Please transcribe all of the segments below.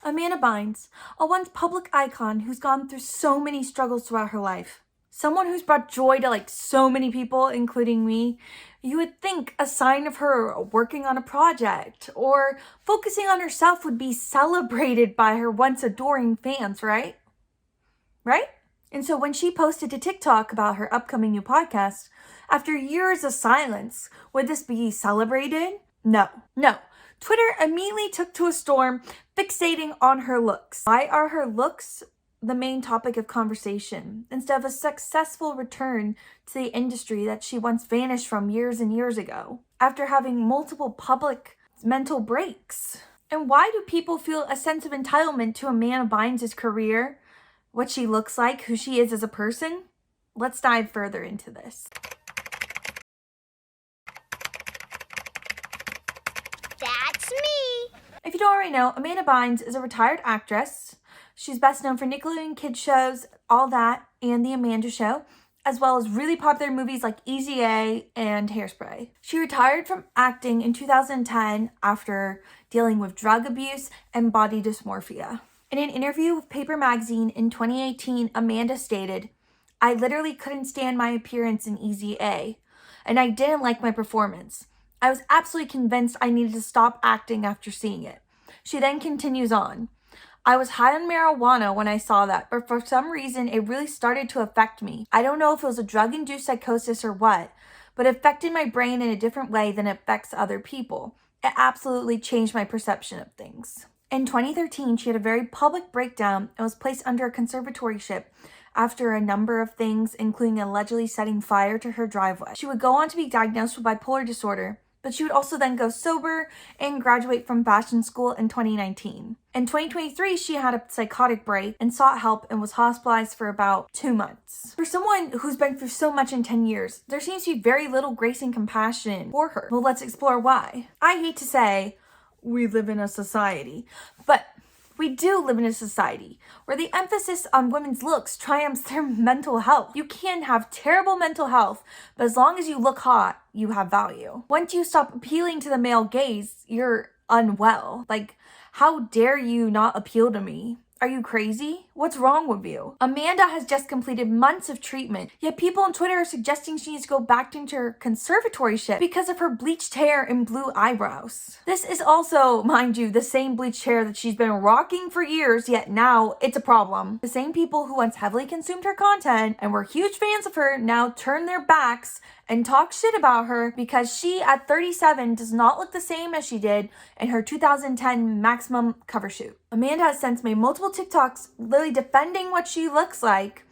Amanda Bynes, a once public icon who's gone through so many struggles throughout her life. Someone who's brought joy to so many people, including me. You would think a sign of her working on a project or focusing on herself would be celebrated by her once adoring fans, right? Right? And so when she posted to TikTok about her upcoming new podcast, after years of silence, would this be celebrated? No. Twitter immediately took to a storm, fixating on her looks. Why are her looks the main topic of conversation, instead of a successful return to the industry that she once vanished from years and years ago, after having multiple public mental breaks? And why do people feel a sense of entitlement to Amanda Bynes' career, what she looks like, who she is as a person? Let's dive further into this. That's me! If you don't already know, Amanda Bynes is a retired actress. She's best known for Nickelodeon kids shows, All That, and The Amanda Show, as well as really popular movies like Easy A and Hairspray. She retired from acting in 2010 after dealing with drug abuse and body dysmorphia. In an interview with Paper Magazine in 2018, Amanda stated, "I literally couldn't stand my appearance in Easy A, and I didn't like my performance. I was absolutely convinced I needed to stop acting after seeing it." She then continues on, "I was high on marijuana when I saw that, but for some reason it really started to affect me. I don't know if it was a drug-induced psychosis or what, but it affected my brain in a different way than it affects other people. It absolutely changed my perception of things." In 2013, she had a very public breakdown and was placed under a conservatorship after a number of things, including allegedly setting fire to her driveway. She would go on to be diagnosed with bipolar disorder, but she would also then go sober and graduate from fashion school in 2019. In 2023, she had a psychotic break and sought help and was hospitalized for about 2 months. For someone who's been through so much in 10 years, there seems to be very little grace and compassion for her. Well, let's explore why. I hate to say we live in a society, but we do live in a society where the emphasis on women's looks triumphs their mental health. You can have terrible mental health, but as long as you look hot, you have value. Once you stop appealing to the male gaze, you're unwell. How dare you not appeal to me? Are you crazy? What's wrong with you? Amanda has just completed months of treatment, yet people on Twitter are suggesting she needs to go back into her conservatorship because of her bleached hair and blue eyebrows. This is also, mind you, the same bleached hair that she's been rocking for years, yet now it's a problem. The same people who once heavily consumed her content and were huge fans of her now turn their backs and talk shit about her because she, at 37, does not look the same as she did in her 2010 Maximum cover shoot. Amanda has since made multiple TikToks literally defending what she looks like,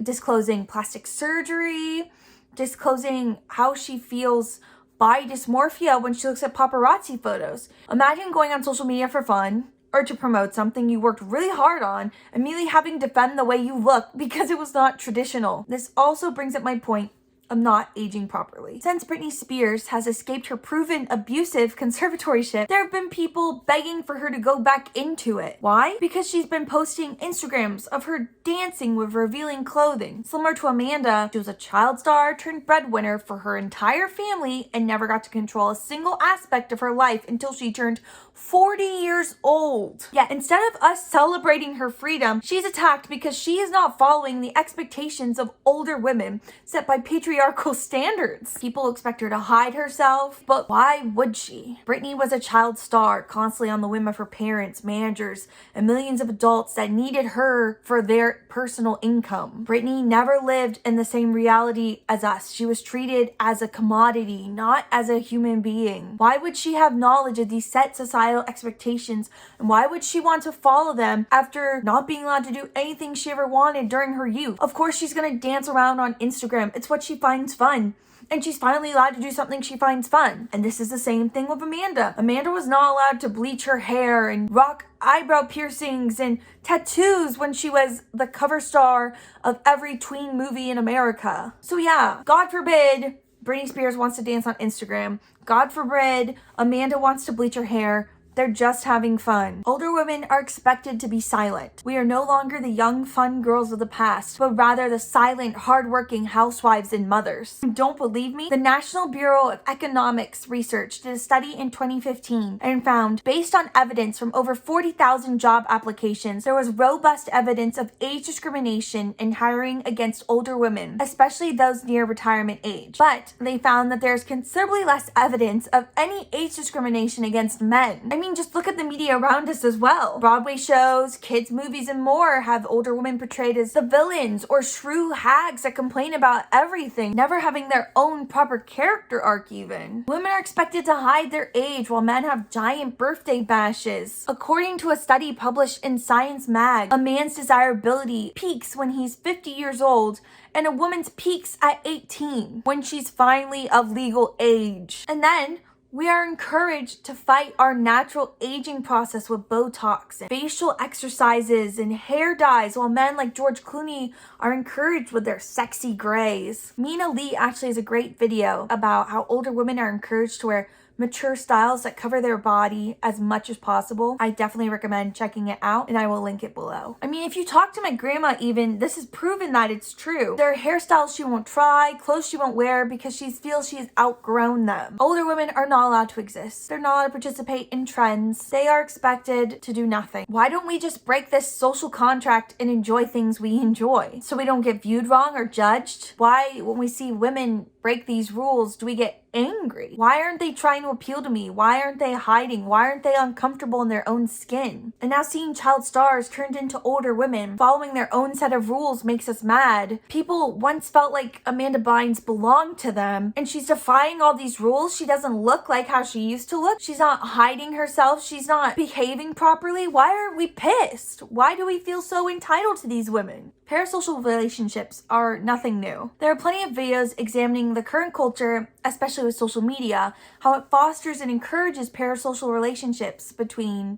disclosing plastic surgery, disclosing how she feels body dysmorphia when she looks at paparazzi photos. Imagine going on social media for fun or to promote something you worked really hard on, immediately having to defend the way you look because it was not traditional. This also brings up my point of not aging properly. Since Britney Spears has escaped her proven abusive conservatorship, there have been people begging for her to go back into it. Why? Because she's been posting Instagrams of her dancing with revealing clothing. Similar to Amanda, she was a child star turned breadwinner for her entire family and never got to control a single aspect of her life until she turned 40 years old. Yet instead of us celebrating her freedom, she's attacked because she is not following the expectations of older women set by patriarchal standards. People expect her to hide herself, but why would she? Britney was a child star, constantly on the whim of her parents, managers, and millions of adults that needed her for their personal income. Britney never lived in the same reality as us. She was treated as a commodity, not as a human being. Why would she have knowledge of these set societal expectations, and why would she want to follow them after not being allowed to do anything she ever wanted during her youth? Of course she's gonna dance around on Instagram. It's what she finds fun. And she's finally allowed to do something she finds fun. And this is the same thing with Amanda. Amanda was not allowed to bleach her hair and rock eyebrow piercings and tattoos when she was the cover star of every tween movie in America. So yeah, God forbid Britney Spears wants to dance on Instagram. God forbid Amanda wants to bleach her hair. They're just having fun. Older women are expected to be silent. We are no longer the young, fun girls of the past, but rather the silent, hardworking housewives and mothers. Don't believe me? The National Bureau of Economics Research did a study in 2015 and found, based on evidence from over 40,000 job applications, there was robust evidence of age discrimination in hiring against older women, especially those near retirement age. But they found that there's considerably less evidence of any age discrimination against men. I mean, just look at the media around us as well. Broadway shows, kids' movies, and more have older women portrayed as the villains or shrew hags that complain about everything, never having their own proper character arc even. Women are expected to hide their age while men have giant birthday bashes. According to a study published in Science Mag, a man's desirability peaks when he's 50 years old and a woman's peaks at 18 when she's finally of legal age. And then we are encouraged to fight our natural aging process with Botox and facial exercises and hair dyes, while men like George Clooney are encouraged with their sexy grays. Mina Lee actually has a great video about how older women are encouraged to wear mature styles that cover their body as much as possible. I definitely recommend checking it out, and I will link it below. I mean, if you talk to my grandma even, this is proven that it's true. There are hairstyles she won't try, clothes she won't wear because she feels she has outgrown them. Older women are not allowed to exist. They're not allowed to participate in trends. They are expected to do nothing. Why don't we just break this social contract and enjoy things we enjoy so we don't get viewed wrong or judged? Why, when we see women break these rules, do we get angry? Why aren't they trying to appeal to me? Why aren't they hiding? Why aren't they uncomfortable in their own skin? And now seeing child stars turned into older women following their own set of rules makes us mad. People once felt like Amanda Bynes belonged to them, and she's defying all these rules. She doesn't look like how she used to look. She's not hiding herself. She's not behaving properly. Why are we pissed? Why do we feel so entitled to these women? Parasocial relationships are nothing new. There are plenty of videos examining the current culture, especially with social media, how it fosters and encourages parasocial relationships between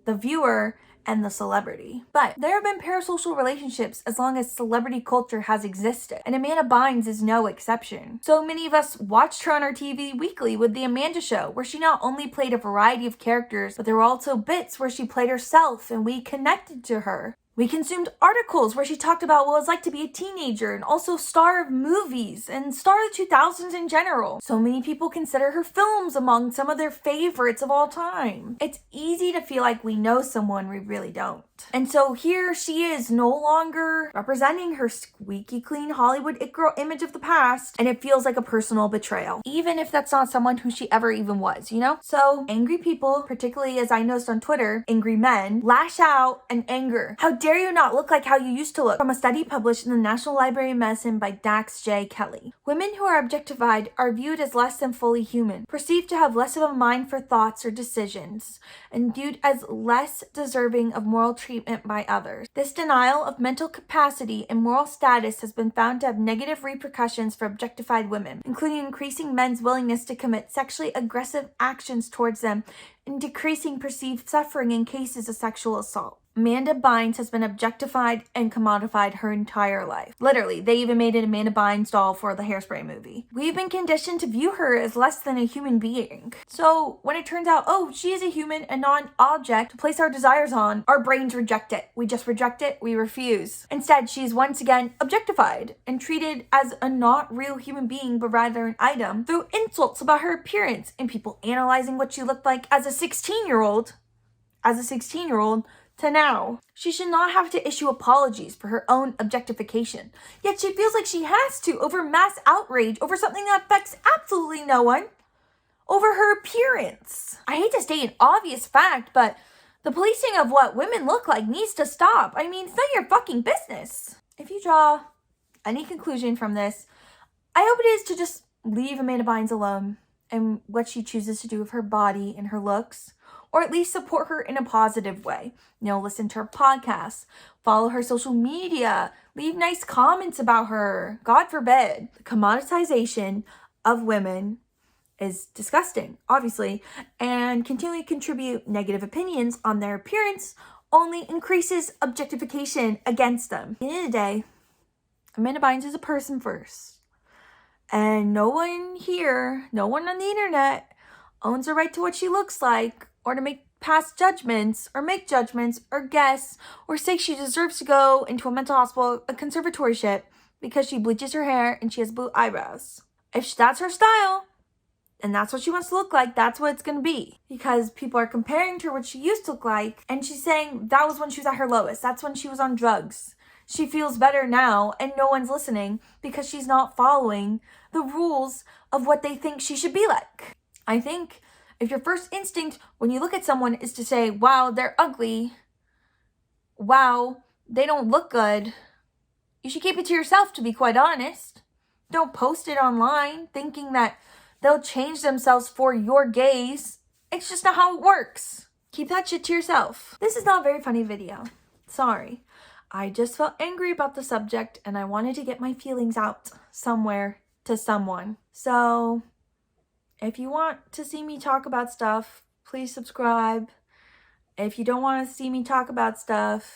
the viewer and the celebrity. But there have been parasocial relationships as long as celebrity culture has existed, and Amanda Bynes is no exception. So many of us watched her on our TV weekly with The Amanda Show, where she not only played a variety of characters, but there were also bits where she played herself and we connected to her. We consumed articles where she talked about what it was like to be a teenager, and also star of movies and star of the 2000s in general. So many people consider her films among some of their favorites of all time. It's easy to feel like we know someone we really don't. And so here she is, no longer representing her squeaky clean Hollywood it girl image of the past, and it feels like a personal betrayal, even if that's not someone who she ever even was, you know? So angry people, particularly as I noticed on Twitter, angry men, lash out in anger. How dare you not look like how you used to look? From a study published in the National Library of Medicine by Dax J. Kelly. Women who are objectified are viewed as less than fully human, perceived to have less of a mind for thoughts or decisions, and viewed as less deserving of moral treatment by others. This denial of mental capacity and moral status has been found to have negative repercussions for objectified women, including increasing men's willingness to commit sexually aggressive actions towards them and decreasing perceived suffering in cases of sexual assault. Amanda Bynes has been objectified and commodified her entire life. Literally, they even made an Amanda Bynes doll for the Hairspray movie. We've been conditioned to view her as less than a human being. So when it turns out, oh, she is a human and not an object to place our desires on, our brains reject it. We just reject it, we refuse. Instead, she is once again objectified and treated as a not real human being, but rather an item, through insults about her appearance and people analyzing what she looked like as a 16-year-old, to now. She should not have to issue apologies for her own objectification, yet she feels like she has to over mass outrage over something that affects absolutely no one, over her appearance. I hate to state an obvious fact, but the policing of what women look like needs to stop. I mean, it's not your fucking business. If you draw any conclusion from this, I hope it is to just leave Amanda Bynes alone and what she chooses to do with her body and her looks, or at least support her in a positive way. You know, listen to her podcasts, follow her social media, leave nice comments about her. God forbid. The commoditization of women is disgusting, obviously, and continually contribute negative opinions on their appearance only increases objectification against them. At the end of the day, Amanda Bynes is a person first. And no one here, no one on the internet owns a right to what she looks like or to make pass judgments or make judgments or guess or say she deserves to go into a mental hospital, a conservatorship, because she bleaches her hair and she has blue eyebrows. If that's her style and that's what she wants to look like, that's what it's going to be. Because people are comparing to her what she used to look like, and she's saying that was when she was at her lowest. That's when she was on drugs. She feels better now, and no one's listening because she's not following the rules of what they think she should be like. I think if your first instinct when you look at someone is to say, wow, they're ugly, wow, they don't look good, you should keep it to yourself, to be quite honest. Don't post it online thinking that they'll change themselves for your gaze. It's just not how it works. Keep that shit to yourself. This is not a very funny video. Sorry. I just felt angry about the subject and I wanted to get my feelings out somewhere to someone. So if you want to see me talk about stuff, please subscribe. If you don't want to see me talk about stuff,